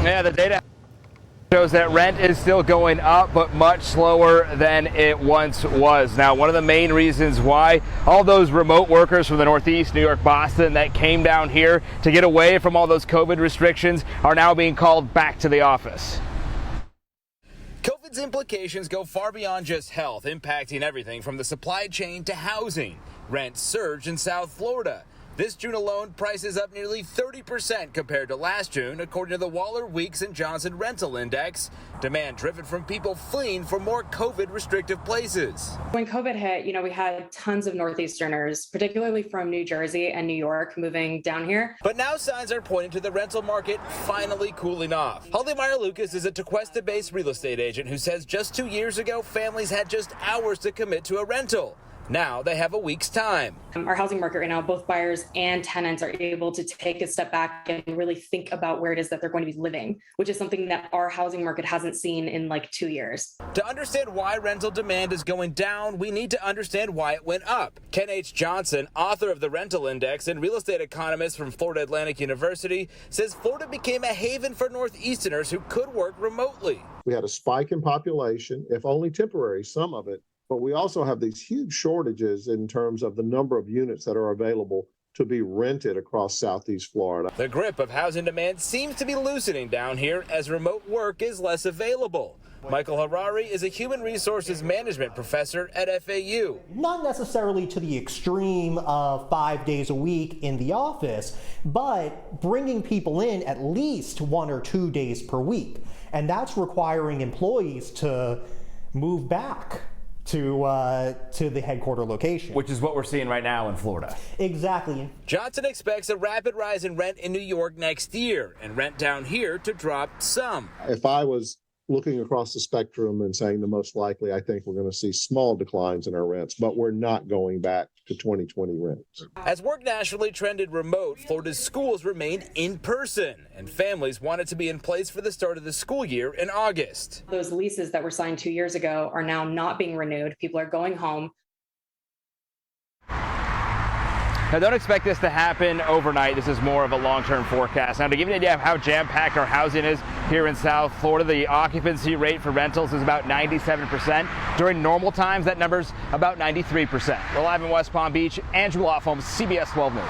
Yeah, the data shows that rent is still going up, but much slower than it once was. Now, one of the main reasons why all those remote workers from the Northeast, New York, Boston, that came down here to get away from all those COVID restrictions are now being called back to the office. COVID's implications go far beyond just health, impacting everything from the supply chain to housing. Rents surged in South Florida. This June alone, prices up nearly 30% compared to last June, according to the Waller Weeks and Johnson Rental Index. Demand driven from people fleeing for more COVID-restrictive places. When COVID hit, we had tons of Northeasterners, particularly from New Jersey and New York, moving down here. But now signs are pointing to the rental market finally cooling off. Meyer is a Tequesta-based real estate agent who says just 2 years ago, families had just hours to commit to a rental. Now they have a week's time. Our housing market right now, both buyers and tenants are able to take a step back and really think about where it is that they're going to be living, which is something that our housing market hasn't seen in like 2 years. To understand why rental demand is going down, we need to understand why it went up. Ken H. Johnson, author of the Rental Index and real estate economist from Florida Atlantic University, says Florida became a haven for Northeasterners who could work remotely. We had a spike in population, if only temporary, some of it. But we also have these huge shortages in terms of the number of units that are available to be rented across Southeast Florida. The grip of housing demand seems to be loosening down here as remote work is less available. Michael Harari is a human resources management professor at FAU. Not necessarily to the extreme of 5 days a week in the office, but bringing people in at least 1 or 2 days per week. And that's requiring employees to move back to the headquarter location. Which is what we're seeing right now in Florida. Exactly. Johnson expects a rapid rise in rent in New York next year and rent down here to drop some. If I was looking across the spectrum and saying the most likely, I think we're going to see small declines in our rents, but we're not going back to 2020 rents. As work nationally trended remote, Florida's schools remained in person, and families wanted to be in place for the start of the school year in August. Those leases that were signed 2 years ago are now not being renewed. People are going home. Now, don't expect this to happen overnight. This is more of a long-term forecast. Now, to give you an idea of how jam-packed our housing is here in South Florida, the occupancy rate for rentals is about 97%. During normal times, that number's about 93%. We're live in West Palm Beach. Andrew Lofholm, CBS 12 News.